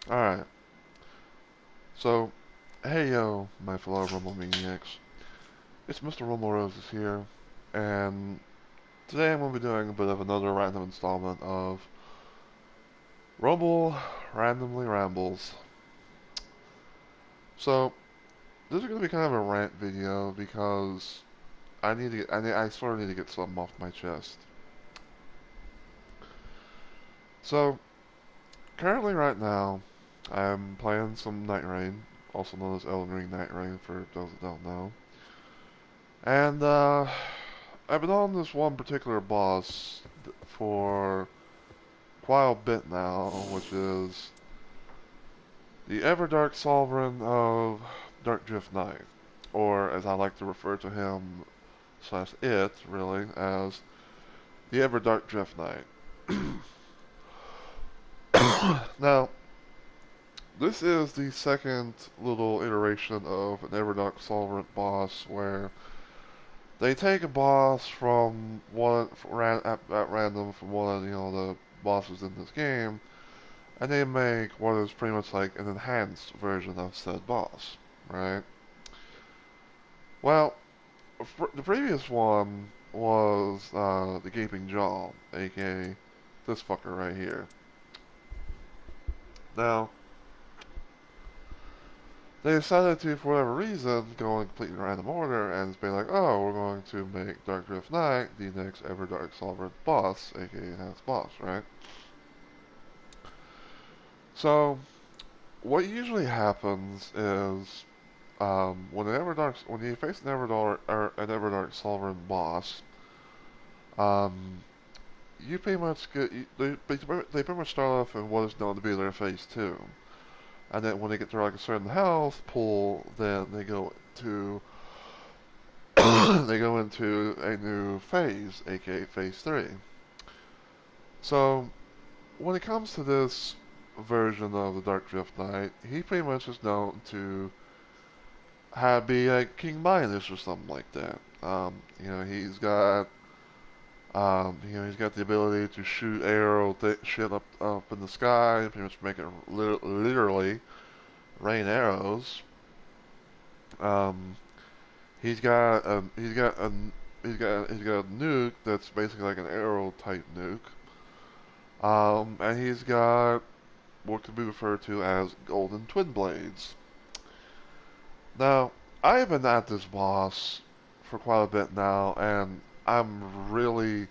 Alright, so, hey yo, my fellow Rumble Maniacs. It's Mr. Rumble Roses here, and today I'm going to be doing a bit of another random installment of Rumble Randomly Rambles. So, this is going to be kind of a rant video because I sort of need to get something off my chest. So, currently right now, I'm playing some Nightreign, also known as Elden Ring Nightreign for those that don't know. And, I've been on this one particular boss for quite a bit now, which is the Everdark Sovereign of Dark Drift Knight, or as I like to refer to him slash it really as the Everdark Drift Knight. Now, this is the second little iteration of an Everdark Sovereign boss where they take a boss from at random from one of the bosses in this game, and they make what is pretty much like an enhanced version of said boss, right? Well, the previous one was the Gaping Jaw, aka this fucker right here. Now, they decided to, for whatever reason, go in completely random order and be like, oh, we're going to make Dark Drift Knight the next Everdark Sovereign boss, aka enhanced boss, right? So, what usually happens is when you face an Everdark Sovereign boss, um, you pretty much they pretty much start off in what is known to be their phase two, and then when they get to like a certain health pool, then they go to they go into a new phase, aka phase three. So when it comes to this version of the Dark Drift Knight, he pretty much is known to be like King Midas or something like that. He's got the ability to shoot arrow shit up in the sky, pretty much make it literally rain arrows. Um, he's got a nuke that's basically like an arrow type nuke. And he's got what could be referred to as golden twin blades. Now, I have been at this boss for quite a bit now, and I'm really,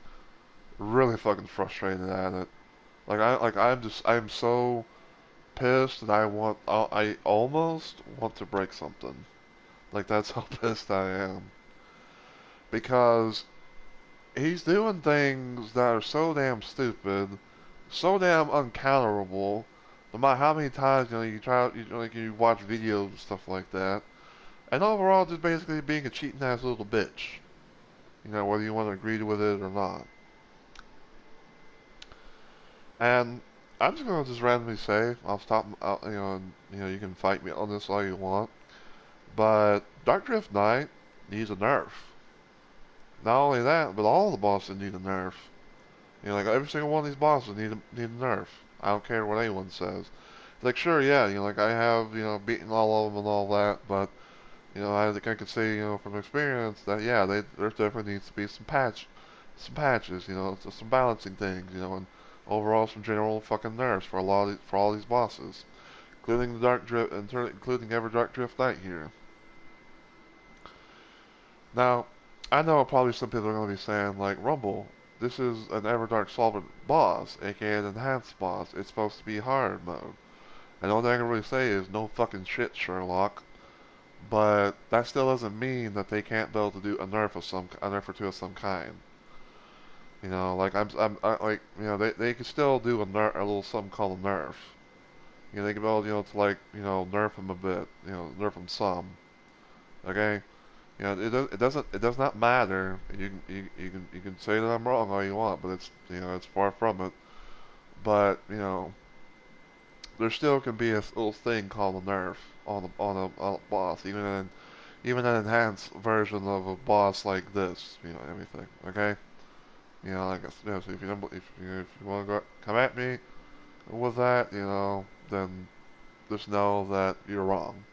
really fucking frustrated at it. I'm so pissed that I almost want to break something. Like that's how pissed I am because he's doing things that are so damn stupid, so damn uncounterable. No matter how many times you watch videos and stuff like that, and overall just basically being a cheating ass little bitch. Whether you want to agree with it or not. And I'm just gonna just randomly say I'll stop. You can fight me on this all you want, but Dark Drift Knight needs a nerf. Not only that, but all the bosses need a nerf. Like every single one of these bosses need a nerf. I don't care what anyone says. Like sure, yeah, like I have beaten all of them and all that, but I could say from experience that yeah, there definitely needs to be some patches, just some balancing things, and overall some general fucking nerfs for for all these bosses, including the Dark Drift, including Everdark Drift Knight here. Now, I know probably some people are going to be saying, like, Rumble, this is an Everdark Solvent boss, aka an enhanced boss. It's supposed to be hard mode. And the only thing I can really say is no fucking shit, Sherlock. But that still doesn't mean that they can't be able to do a nerf or two of some kind. Like like they could still do a little something called a nerf. They could be able, to like, nerf them a bit, nerf them some. Okay. It does not matter. You can say that I'm wrong all you want, but it's far from it. But there still can be a little thing called a nerf on a boss, even an enhanced version of a boss like this. Everything. Okay. Like so if you want to come at me with that, then just know that you're wrong.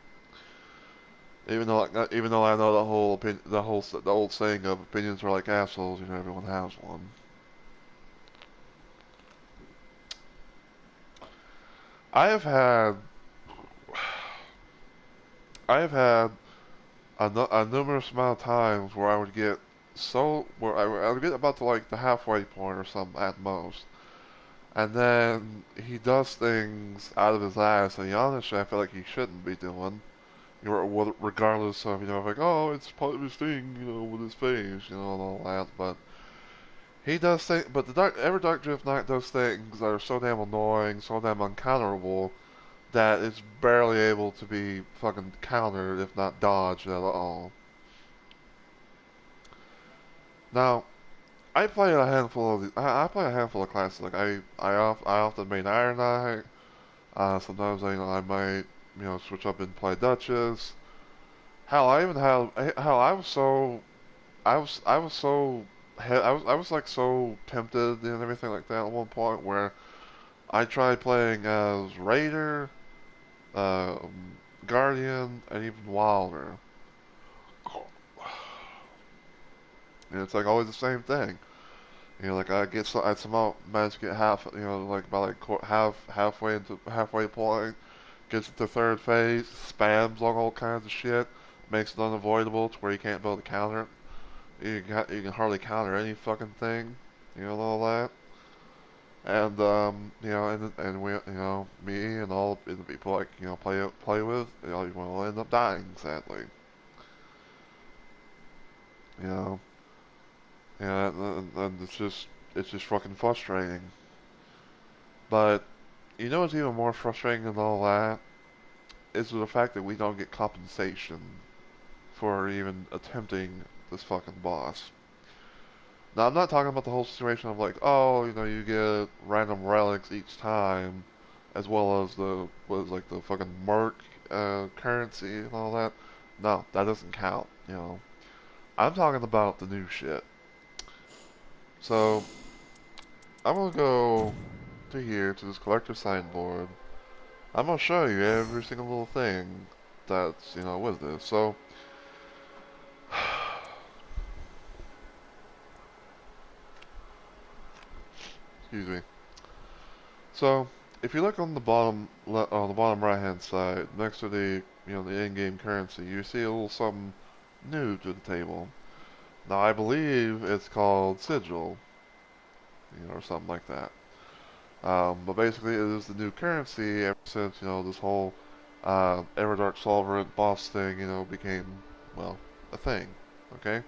Even though I know the old saying of opinions are like assholes, you know, everyone has one. I have had, I have had a numerous amount of times where I would get where I would get about to like the halfway point or something at most, and then he does things out of his ass, and honestly, I feel like he shouldn't be doing. You know, regardless of, you know, like, oh, it's part of his thing, you know, with his face, you know, and all that. But he does things, but Everdark Drift Knight does things that are so damn annoying, so damn uncounterable, that it's barely able to be fucking countered, if not dodged at all. Now, I play a handful of I play a handful of classes. Like I often main Iron Knight. Sometimes I might switch up and play Duchess. Hell, I even had hell I was so I was so I was like so tempted and everything like that at one point where I tried playing as Raider, Guardian, and even Wilder. And it's like always the same thing. You know, like I somehow managed to get like by like halfway point, gets to the third phase, spams on all kinds of shit, makes it unavoidable to where you can't build a counter. You can hardly counter any fucking thing, you know, all that. And me and all the people like play with, you will end up dying sadly, you know. And it's just fucking frustrating. But you know what's even more frustrating than all that is the fact that we don't get compensation for even attempting this fucking boss. Now I'm not talking about the whole situation of like, oh, you know, you get random relics each time, as well as the fucking merc currency and all that. No, that doesn't count. You know, I'm talking about the new shit. So I'm gonna go to here to this collector signboard. I'm gonna show you every single little thing that's with this. So excuse me. So if you look on the bottom right hand side next to the in-game currency, you see a little something new to the table. Now I believe it's called Sigil, or something like that. But basically, it is the new currency ever since this whole Everdark Solverant boss thing became a thing. Okay,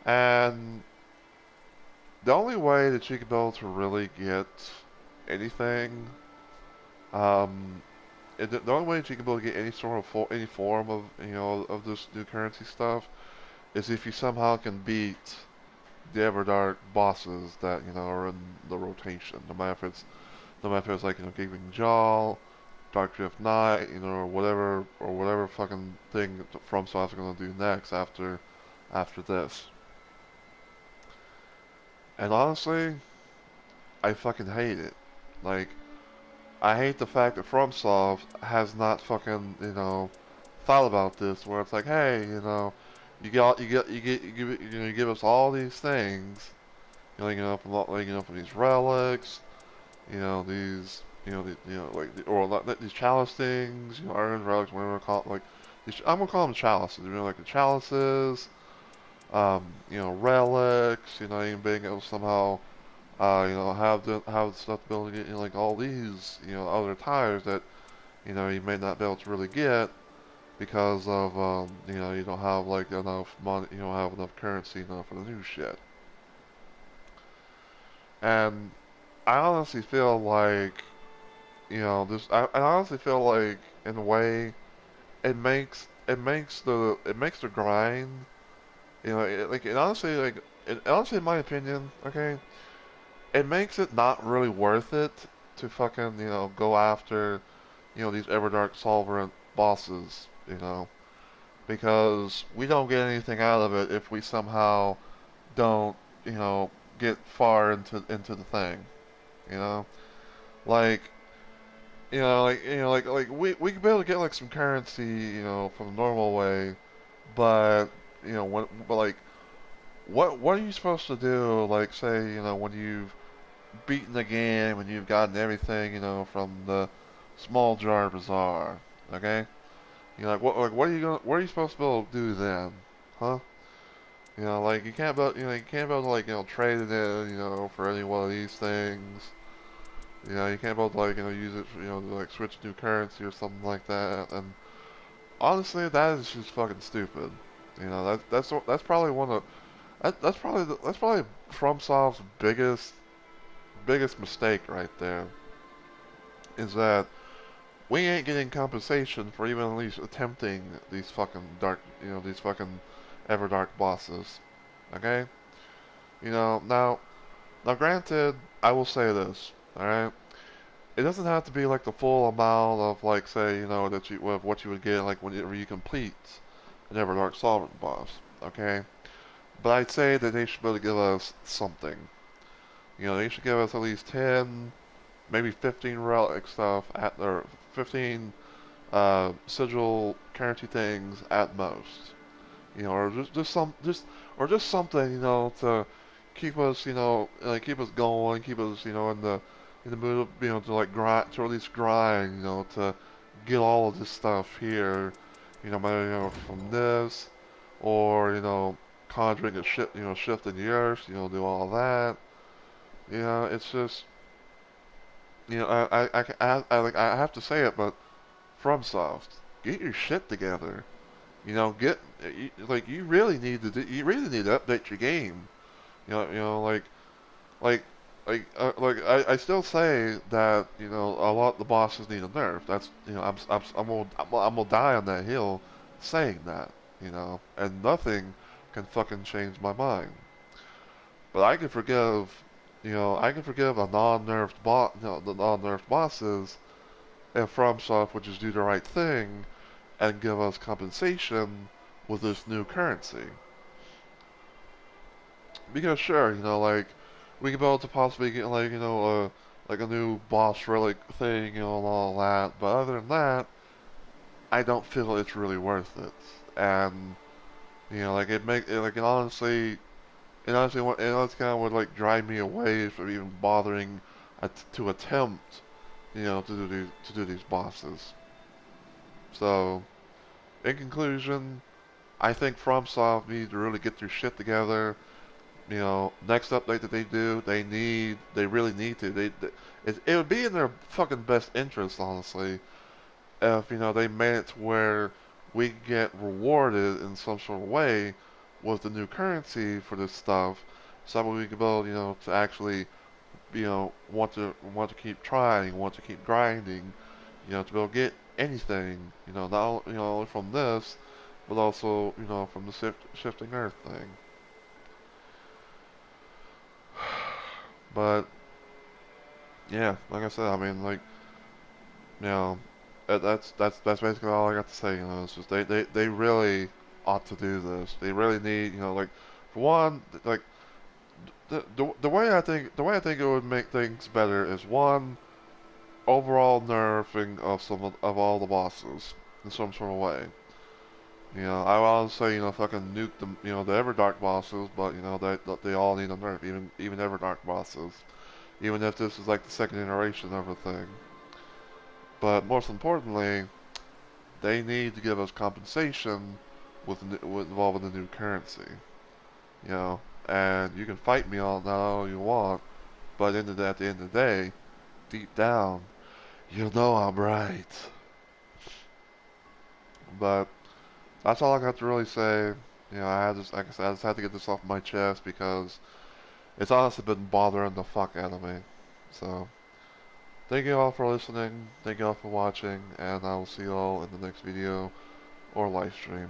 and the only way that you can be able to really get anything, um, the only way that you can be able to get any sort of any form of of this new currency stuff is if you somehow can beat the Everdark bosses that are in the rotation. No matter if it's like Gaping Jaw, Dark Drift Knight, or whatever fucking thing FromSoft's gonna do next after this. And honestly, I fucking hate it. Like, I hate the fact that FromSoft has not fucking thought about this. Where it's like, hey, you give us all these things, from these relics, these, like, or like these chalice things, iron relics, whatever I call it, like, I'm gonna call them chalices, like the chalices, relics, even being able to somehow, have stuff to be able to get, like all these, other tires that, you may not be able to really get because of, you don't have like enough money, you don't have enough currency, for the new shit. And I honestly feel like, I honestly feel like, in a way, it makes the grind, honestly, in my opinion, okay, it makes it not really worth it to fucking, go after, these Everdark Solverant bosses, because we don't get anything out of it if we somehow don't, get far into the thing, you know? Like, like we could be able to get like some currency, from the normal way, but like what are you supposed to do? Like say, when you've beaten the game and you've gotten everything, from the small jar bazaar, okay? What are you what are you supposed to be able to do then, huh? Like you can't be able to like trade it in, for any one of these things. You can't be able to like use it, to like switch new currency or something like that. And honestly, that is just fucking stupid. That's probably one of that's probably FromSoft's biggest mistake right there. Is that we ain't getting compensation for even at least attempting these fucking these fucking Everdark bosses. Okay? Now granted, I will say this, alright? It doesn't have to be like the full amount of like say, that of what you would get like whenever you complete an Everdark Sovereign boss, okay? But I'd say that they should be able to give us something. They should give us at least 10, maybe 15 relic stuff at their 15 sigil currency things at most. Or just something, to keep us, keep us going, keep us, in the mood of, to like grind, to at least grind, to get all of this stuff here, whether, from this, or, conjuring a shift, shift in the earth, do all that. It's just, I have to say it, but FromSoft, get your shit together. You really need to update your game. Like like I still say that a lot of the bosses need a nerf. That's I'm gonna die on that hill saying that. And nothing can fucking change my mind. But I can forgive a non-nerfed the non-nerfed bosses if FromSoft would just do the right thing and give us compensation with this new currency. Because sure, we could be able to possibly get like a new boss relic thing, and all that. But other than that, I don't feel it's really worth it. And like it honestly kind of would like drive me away from even bothering to attempt, to do these bosses. So, in conclusion, I think FromSoft needs to really get their shit together. Next update that they do, they really need to. It would be in their fucking best interest, honestly, if they made it to where we get rewarded in some sort of way with the new currency for this stuff, so that we can build, to actually, want to keep trying, want to keep grinding, to be able to get anything, not only from this, but also, from the shifting earth thing. But yeah, like I said, I mean, like, you know, that's basically all I got to say. It's just they really ought to do this. They really need, like, for one, like the way I think it would make things better is one, overall nerfing of of all the bosses in some sort of way. I would say, fucking nuke them, the Everdark bosses, but they all need a nerf, even Everdark bosses. Even if this is like the second iteration of a thing. But most importantly, they need to give us compensation with involving the new currency. You know, and you can fight me on that all you want, but at the end of the day, deep down, you know I'm right. But that's all I got to really say. I had just, like I said, I just had to get this off my chest because it's honestly been bothering the fuck out of me. So, thank you all for listening, thank you all for watching, and I will see you all in the next video or live stream.